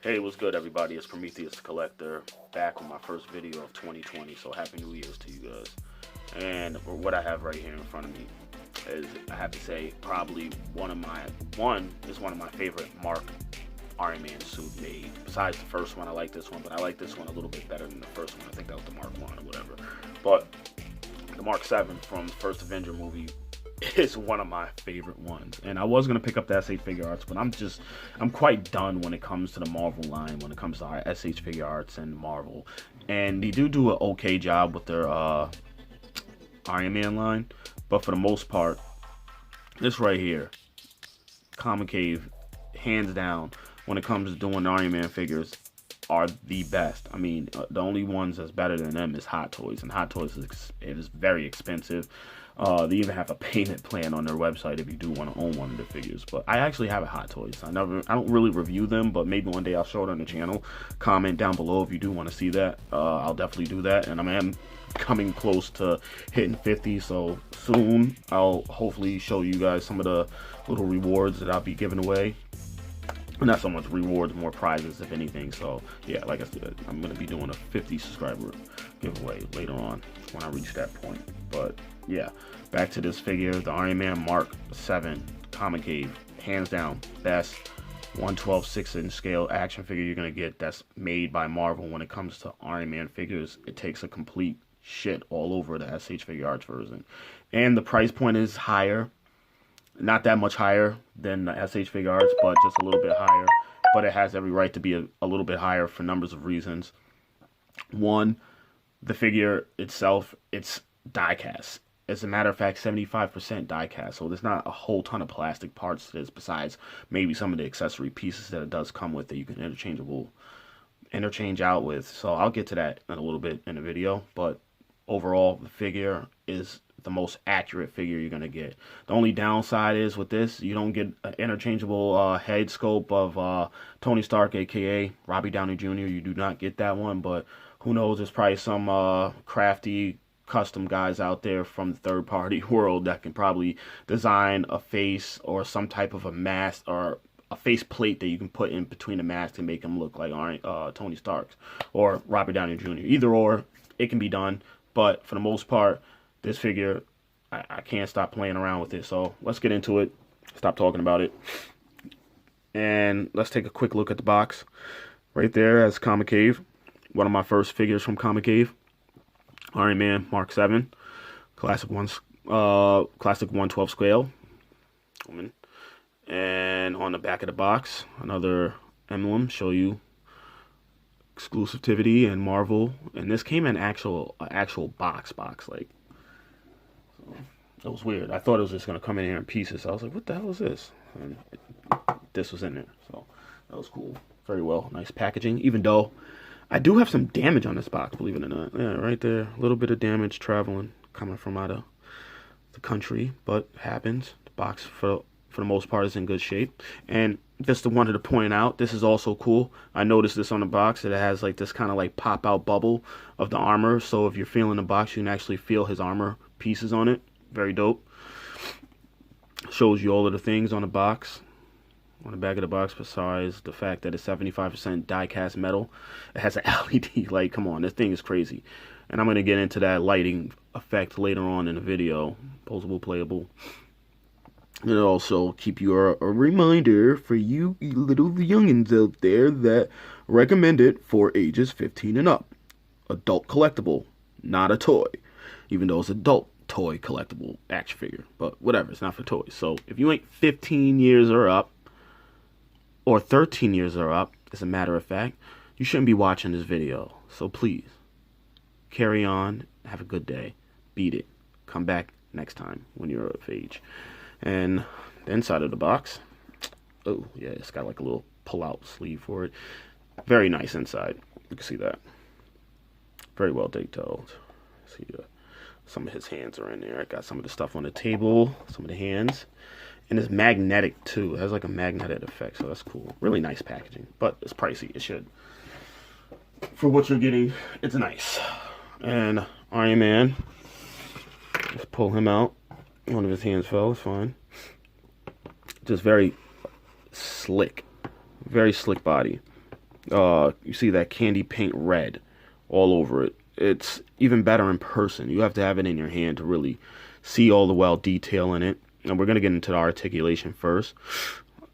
Hey, what's good, everybody? It's Prometheus the Collector, back with my first video of 2020. So happy New Year's to you guys. And what I have right here in front of me is, I have to say, probably one of my favorite Mark Iron Man suit made. Besides the first one, I like this one, but I like this one a little bit better than the first one. I think that was the Mark 1 or whatever. But the Mark 7 from the first Avenger movie is one of my favorite ones. And I was going to pick up the SH Figure Arts, but I'm quite done when it comes to the Marvel line, when it comes to our SH Figure Arts and Marvel. And they do an okay job with their Iron Man line, but for the most part, this right here, comicave, hands down, when it comes to doing Iron Man figures, are the best. I mean, the only ones that's better than them is Hot Toys, and Hot Toys is very expensive. They even have a payment plan on their website if you do want to own one of the figures. But I actually have a Hot Toys. I don't really review them, but maybe one day I'll show it on the channel. Comment down below if you do want to see that. I'll definitely do that. And I am coming close to hitting 50, so soon I'll hopefully show you guys some of the little rewards that I'll be giving away. Not so much rewards, more prizes if anything. So yeah, like I said, I'm going to be doing a 50 subscriber giveaway later on when I reach that point. But yeah, back to this figure, the Iron Man Mark VII comicave, hands down best 1/12 6-inch scale action figure you're going to get that's made by Marvel. When it comes to Iron Man figures, it takes a complete shit all over the SH Figure Arts version. And the price point is higher. Not that much higher than the SH Figure Arts, but just a little bit higher. But it has every right to be a little bit higher for numbers of reasons. One, the figure itself, it's die cast. As a matter of fact, 75% die cast. So there's not a whole ton of plastic parts to this, besides maybe some of the accessory pieces that it does come with that you can interchange out with. So I'll get to that in a little bit in the video. But overall, the figure is the most accurate figure you're gonna get. The only downside is with this, you don't get an interchangeable head sculpt of Tony Stark, aka Robbie Downey Jr. You do not get that one, but who knows? There's probably some crafty custom guys out there from the third party world that can probably design a face or some type of a mask or a face plate that you can put in between the mask and make him look like Tony Stark or Robert Downey Jr. Either or, it can be done. But for the most part, this figure, I can't stop playing around with it. So let's get into it. Stop talking about it. And let's take a quick look at the box. Right there as comicave. One of my first figures from comicave. Iron Man Mark VII. Classic 1/12 scale. And on the back of the box, another emblem. Show you exclusivity and Marvel. And this came in actual box like. It was weird. I thought it was just going to come in here in pieces. I was like, what the hell is this? And this was in there. So that was cool. Very well. Nice packaging. Even though I do have some damage on this box, believe it or not. Yeah, right there. A little bit of damage traveling, coming from out of the country. But it happens. The box, for the most part, is in good shape. And just wanted to point out, this is also cool. I noticed this on the box, that it has like this kind of like pop-out bubble of the armor. So if you're feeling the box, you can actually feel his armor pieces on it. Very dope. Shows you all of the things on the box, on the back of the box, besides the fact that it's 75% die cast metal. It has an LED light. Come on, this thing is crazy. And I'm going to get into that lighting effect later on in the video. Posable, playable. And also keep you a reminder for you little youngins out there that recommend it for ages 15 and up. Adult collectible, not a toy. Even though it's adult toy collectible action figure, but whatever, it's not for toys. So if you ain't 15 years or up, or 13 years or up, as a matter of fact, you shouldn't be watching this video. So please carry on, have a good day, beat it, come back next time when you're of age. And the inside of the box, oh yeah, it's got like a little pull-out sleeve for it. Very nice inside. You can see that. Very well detailed. See some of his hands are in there. I got some of the stuff on the table, some of the hands. And it's magnetic too. It has like a magnetic effect, so that's cool. Really nice packaging, but it's pricey. It should. For what you're getting, it's nice. And Iron Man, let's pull him out. One of his hands fell, it's fine. Just very slick body. You see that candy paint red all over it. It's even better in person. You have to have it in your hand to really see all the well detail in it. And we're gonna get into the articulation first.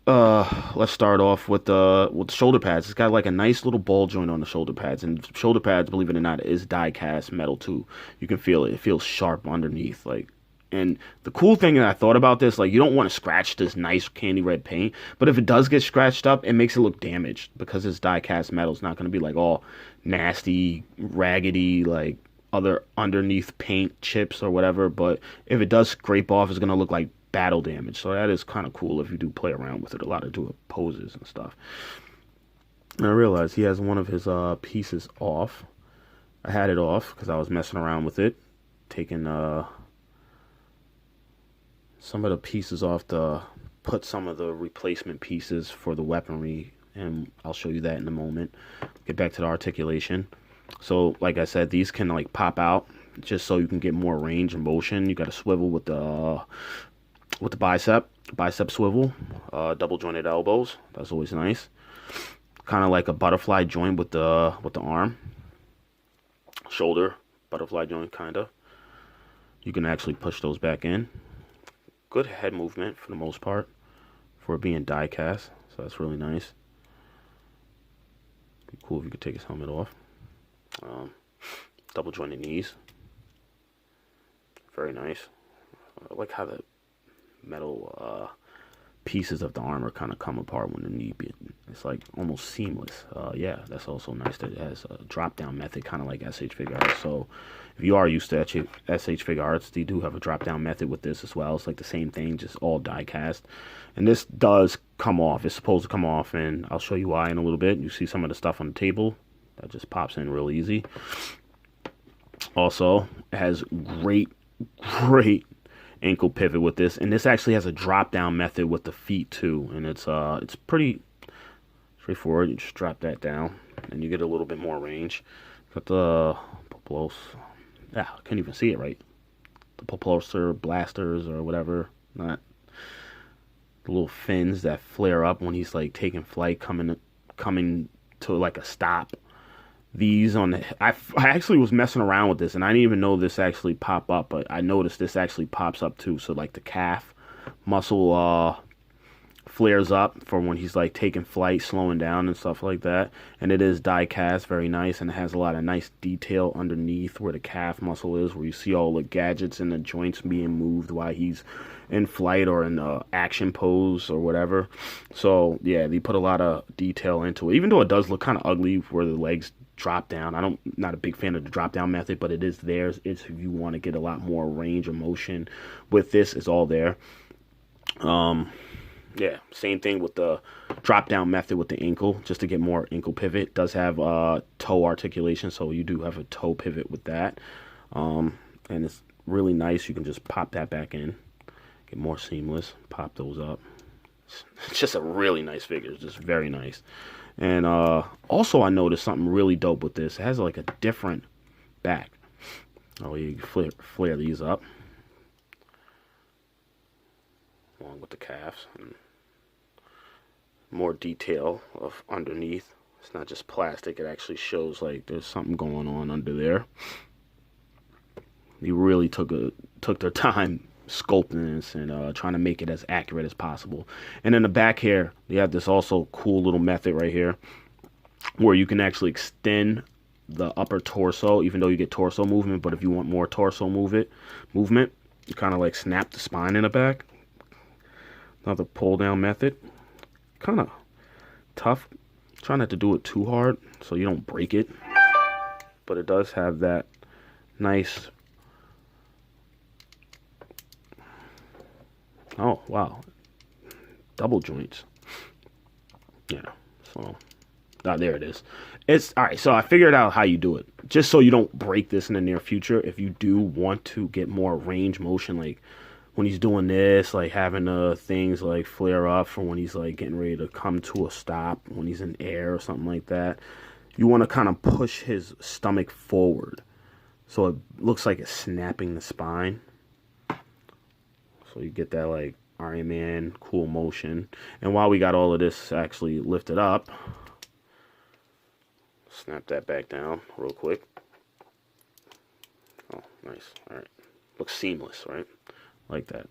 Let's start off with the shoulder pads. It's got like a nice little ball joint on the shoulder pads, and shoulder pads, believe it or not, is die cast metal too. You can feel it. It feels sharp underneath, like. And the cool thing that I thought about this, like, you don't want to scratch this nice candy red paint, but if it does get scratched up, it makes it look damaged because it's die cast metal. It's not going to be like all nasty, raggedy, like other underneath paint chips or whatever. But if it does scrape off, it's going to look like battle damage. So that is kind of cool if you do play around with it a lot, of do poses and stuff. And I realized he has one of his pieces off. I had it off because I was messing around with it, taking some of the pieces off to put some of the replacement pieces for the weaponry, and I'll show you that in a moment. Get back to the articulation. So like I said, these can like pop out just so you can get more range and motion. You got to swivel with the bicep swivel, double jointed elbows. That's always nice. Kind of like a butterfly joint with the arm, shoulder butterfly joint, kind of. You can actually push those back in. Good head movement for the most part for being die cast, so that's really nice. Be cool if you could take his helmet off. Double jointed knees, very nice. I like how the metal pieces of the armor kind of come apart when the knee beat. It's like almost seamless. Yeah, that's also nice that it has a drop down method, kind of like SH Figure Arts. So if you are used to SH Figure Arts, they do have a drop down method with this as well. It's like the same thing, just all die cast. And this does come off. It's supposed to come off, and I'll show you why in a little bit. You see some of the stuff on the table that just pops in real easy. Also, it has great ankle pivot with this, and this actually has a drop down method with the feet too, and it's pretty straightforward. You just drop that down and you get a little bit more range. Got the Poplos, yeah, I can't even see it right. The Poploser blasters or whatever, not the little fins that flare up when he's like taking flight, coming to like a stop. These on the, I actually was messing around with this, and I didn't even know this actually pop up, but I noticed this actually pops up too. So like the calf muscle flares up for when he's like taking flight, slowing down and stuff like that. And it is die cast, very nice, and it has a lot of nice detail underneath where the calf muscle is, where you see all the gadgets and the joints being moved while he's in flight or in action pose or whatever. So yeah, they put a lot of detail into it, even though it does look kind of ugly where the legs drop down. Not a big fan of the drop down method, but it is there. It's if you want to get a lot more range of motion with this, it's all there. Yeah, same thing with the drop down method with the ankle, just to get more ankle pivot. It does have toe articulation, so you do have a toe pivot with that. And it's really nice. You can just pop that back in, get more seamless, pop those up. It's just a really nice figure. It's just very nice. And also I noticed something really dope with this. It has like a different back. Oh, you flare these up along with the calves, and more detail of underneath. It's not just plastic. It actually shows like there's something going on under there. They really took their time sculpting this and trying to make it as accurate as possible. And in the back here, they have this also cool little method right here where you can actually extend the upper torso, even though you get torso movement. But if you want more torso movement, you kind of like snap the spine in the back. Another pull down method. Kind of tough. Try not to do it too hard so you don't break it. But it does have that nice. Oh, wow. Double joints. Yeah. So, there it is. It's all right. So I figured out how you do it. Just so you don't break this in the near future. If you do want to get more range motion, like when he's doing this, like having things like flare up for when he's like getting ready to come to a stop, when he's in air or something like that, you want to kind of push his stomach forward. So it looks like it's snapping the spine. So you get that like Iron Man cool motion. And while we got all of this actually lifted up, Snap that back down real quick. Oh, nice. Alright. Looks seamless, right? Like that.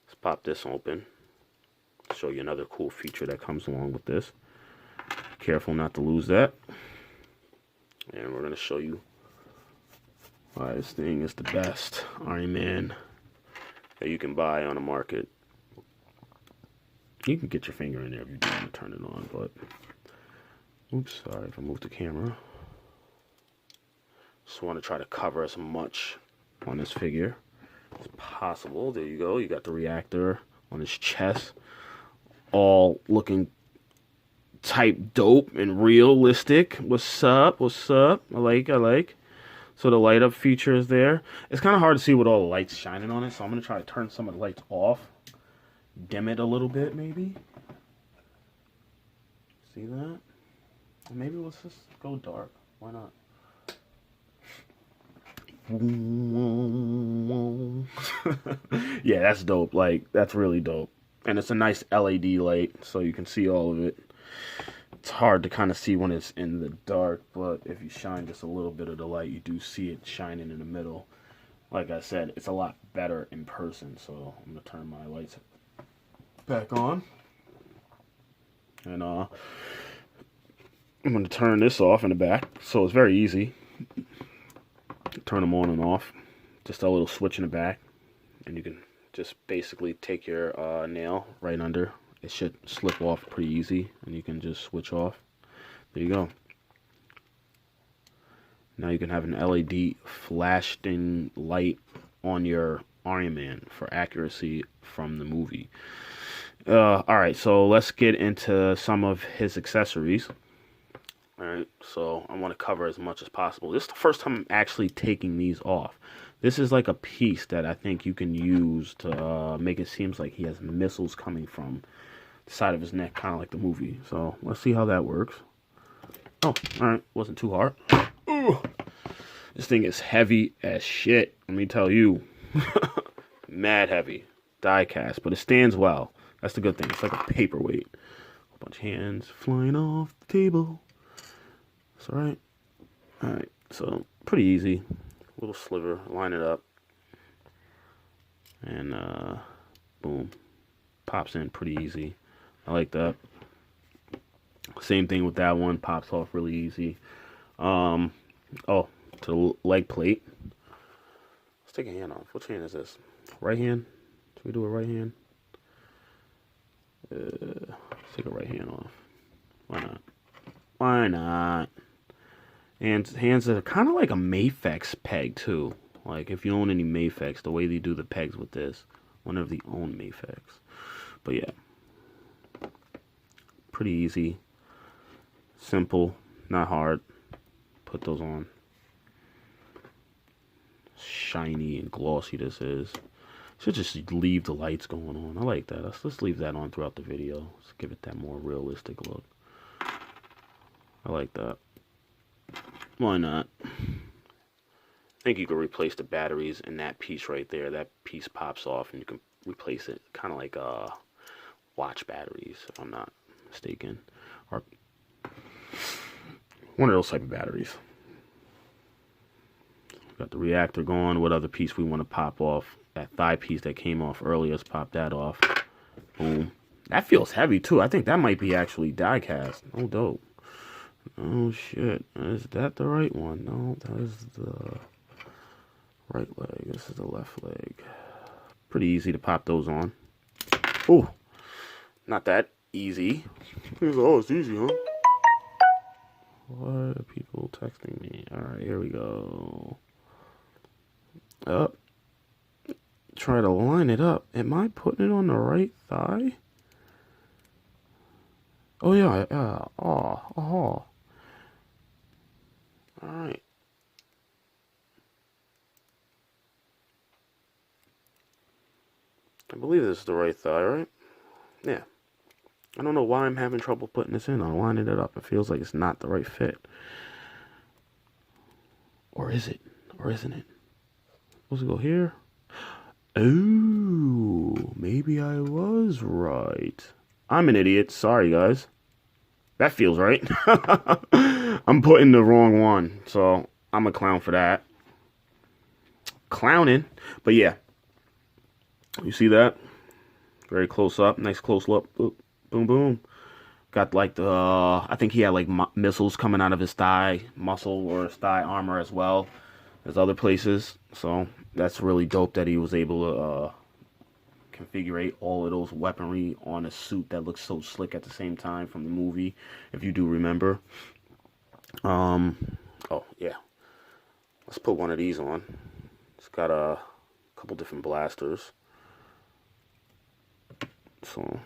Let's pop this open. Show you another cool feature that comes along with this. Careful not to lose that. And we're going to show you why this thing is the best Iron Man that you can buy on the market. You can get your finger in there if you do want to turn it on, but oops, sorry if I moved the camera. Just want to try to cover as much on this figure as possible. There you go. You got the reactor on his chest, all looking type dope and realistic. What's up? What's up? I like. So the light up feature is there. It's kind of hard to see with all the lights shining on it, so I'm going to try to turn some of the lights off. Dim it a little bit, maybe. See that? Maybe let's just go dark. Why not? Yeah, that's dope. Like, that's really dope. And it's a nice LED light, so you can see all of it. It's hard to kind of see when it's in the dark, but if you shine just a little bit of the light, you do see it shining in the middle. Like I said, it's a lot better in person, so I'm going to turn my lights back on. And I'm going to turn this off in the back, so it's very easy. Turn them on and off. Just a little switch in the back, and you can just basically take your nail right under. It should slip off pretty easy, and you can just switch off. There you go. Now you can have an LED flashing light on your Iron Man for accuracy from the movie. Alright, so let's get into some of his accessories. Alright, so I want to cover as much as possible. This is the first time I'm actually taking these off. This is like a piece that I think you can use to make it seem like he has missiles coming from the side of his neck, kind of like the movie. So let's see how that works. Oh, alright, wasn't too hard. Ooh. This thing is heavy as shit, let me tell you. Mad heavy. Die cast, but it stands well. That's the good thing. It's like a paperweight. A bunch of hands flying off the table. That's alright. Alright, so pretty easy. Little sliver, line it up. And boom. Pops in pretty easy. I like that. Same thing with that one. Pops off really easy. Oh, to the leg plate. Let's take a hand off. Which hand is this? Right hand? Should we do a right hand? Let's take a right hand off. Why not? Why not? And hands are kind of like a Mafex peg too. Like if you own any Mafex, the way they do the pegs with this, whenever they own Mafex. But yeah, pretty easy, simple, not hard. Put those on. Shiny and glossy this is. Should just leave the lights going on. I like that. Let's leave that on throughout the video. Let's give it that more realistic look. I like that. Why not? I think you could replace the batteries in that piece right there. That piece pops off and you can replace it. Kind of like watch batteries, if I'm not mistaken. Or one of those type of batteries. Got the reactor going. What other piece we want to pop off? That thigh piece that came off earlier, let's pop that off. Boom. That feels heavy too. I think that might be actually die cast. Oh, dope. Oh shit. Is that the right one? No, that is the right leg. This is the left leg. Pretty easy to pop those on. Oh, not that easy. Oh, it's easy, huh? Why are people texting me? Alright, here we go. Up. Try to line it up. Am I putting it on the right thigh? Oh yeah, yeah. Oh. Alright. I believe this is the right thigh, right? Yeah. I don't know why I'm having trouble putting this in. I'm lining it up. It feels like it's not the right fit. Or is it? Or isn't it? Supposed to go here? Oh, maybe I was right. I'm an idiot. Sorry, guys. That feels right. I'm putting the wrong one, so I'm a clown for that. Clowning. But yeah, you see that? Very close up. Nice close up. Boom, boom, boom. Got like the, I think he had like missiles coming out of his thigh muscle or his thigh armor as well as other places. So that's really dope that he was able to configure all of those weaponry on a suit that looks so slick at the same time from the movie, if you do remember. Oh yeah, let's put one of these on. It's got a couple different blasters. So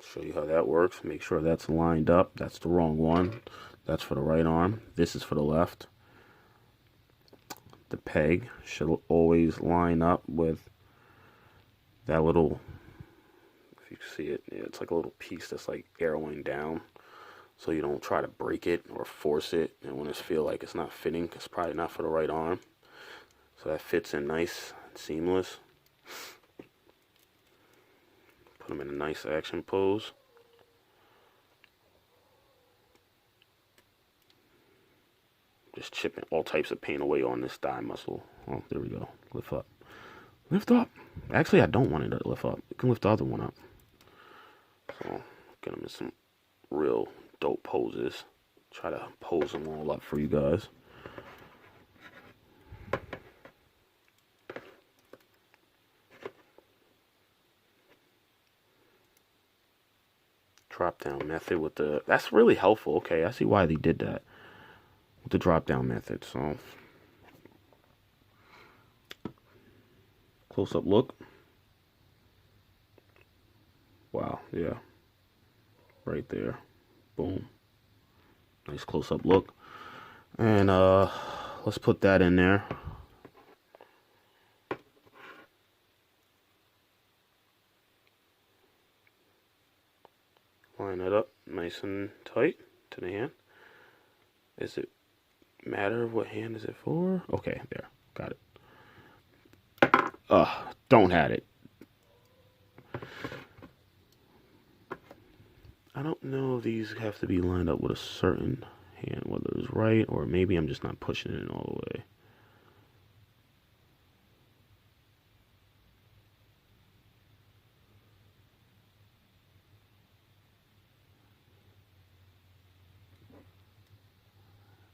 show you how that works. Make sure that's lined up. That's the wrong one. That's for the right arm. This is for the left. The peg should always line up with that little, if you see it, yeah, it's like a little piece that's like arrowing down, so you don't try to break it or force it, and when it feel like it's not fitting, it's probably not for the right arm. So that fits in nice and seamless. Put them in a nice action pose. Just chipping all types of paint away on this thigh muscle. Oh, there we go. Lift up. Lift up. Actually, I don't want it to lift up. You can lift the other one up. So, get them in some real dope poses. Try to pose them all up for you guys. Drop down method with the, that's really helpful. Okay, I see why they did that with the drop down method. So, close up look. Wow, yeah. Right there. Boom. Nice close up look. And let's put that in there. Line it up nice and tight to the hand. Does it matter what hand is it for? Okay, there. Got it. Don't have it. I don't know if these have to be lined up with a certain hand, whether it's right or maybe I'm just not pushing it all the way.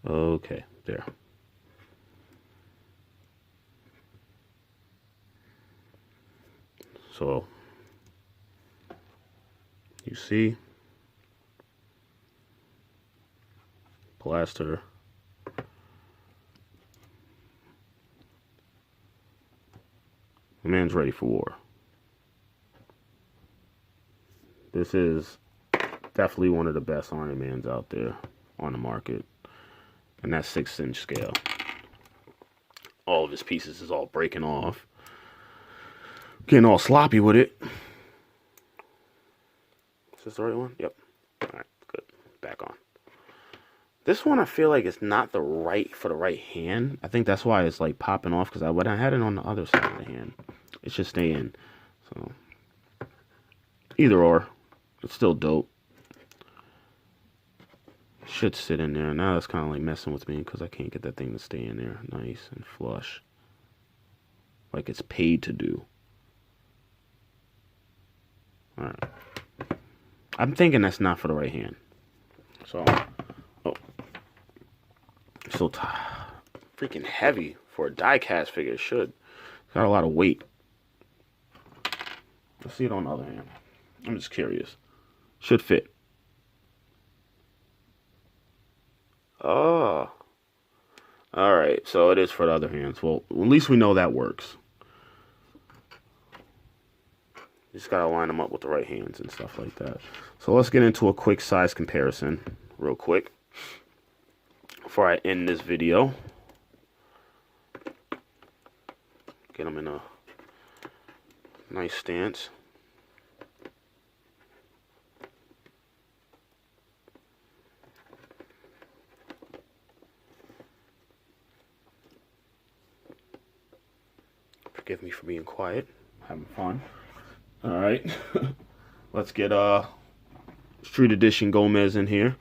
Okay, there. So, you see, blaster. The man's ready for war. This is definitely one of the best Iron Mans out there on the market. And that's 6-inch scale. All of his pieces is all breaking off. Getting all sloppy with it. Is this the right one? Yep. Alright, good. Back on. This one I feel like it's not the right for the right hand. I think that's why it's like popping off, because when I had it on the other side of the hand, it's just staying. So either or, it's still dope. Should sit in there. Now it's kind of like messing with me because I can't get that thing to stay in there nice and flush, like it's paid to do. All right. I'm thinking that's not for the right hand. So, oh, so freaking heavy for a die-cast figure. It should. It's got a lot of weight. Let's see it on the other hand. I'm just curious. Should fit. Oh. Alright, so it is for the other hands. Well, at least we know that works. You just gotta line them up with the right hands and stuff like that. So let's get into a quick size comparison real quick before I end this video. Get them in a nice stance. Forgive me for being quiet, having fun. All right, let's get Street Edition Gomez in here.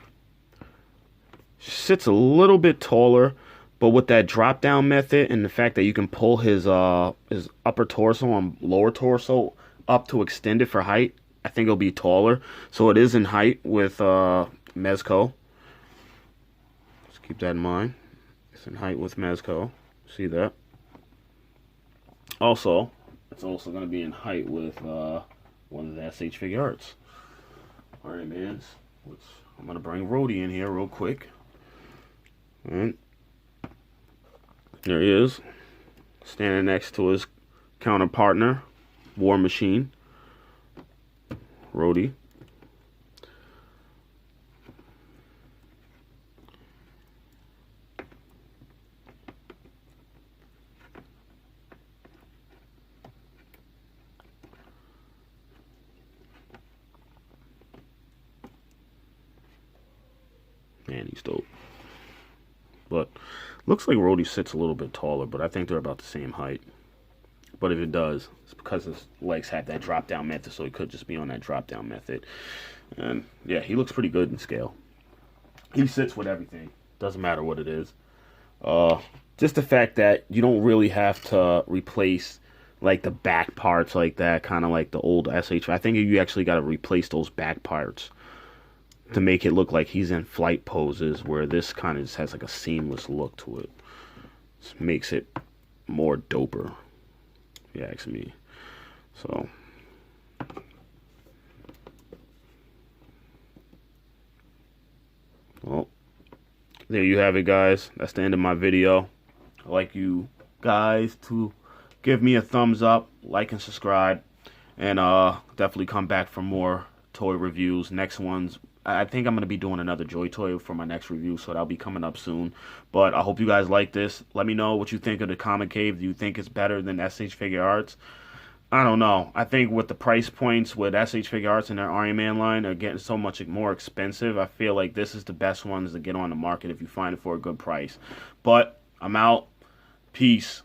Sits a little bit taller, but with that drop down method and the fact that you can pull his upper torso and lower torso up to extend it for height, I think it'll be taller. So it is in height with Mezco. Let's keep that in mind. It's in height with Mezco. See that? Also, it's also going to be in height with one of the SH Figure Arts. Alright, man. I'm going to bring Rhodey in here real quick. Alright. There he is. Standing next to his counterpartner, War Machine. Rhodey. Man, he's dope. But looks like Rhodey sits a little bit taller, but I think they're about the same height. But if it does, it's because his legs have that drop down method, so he could just be on that drop down method. And yeah, he looks pretty good in scale. He sits with everything. Doesn't matter what it is. Just the fact that you don't really have to replace like the back parts like that, kind of like the old SH. I think you actually got to replace those back parts to make it look like he's in flight poses, where this kind of just has like a seamless look to it. This makes it more doper, if you ask me. So well, there you have it, guys. That's the end of my video. I'd like you guys to give me a thumbs up, like and subscribe, and definitely come back for more toy reviews. Next ones, I think I'm going to be doing another Joy Toy for my next review, so that'll be coming up soon. But I hope you guys like this. Let me know what you think of the comicave. Do you think it's better than SH Figure Arts? I don't know. I think with the price points with SH Figure Arts and their Iron Man line are getting so much more expensive, I feel like this is the best ones to get on the market if you find it for a good price. But I'm out. Peace.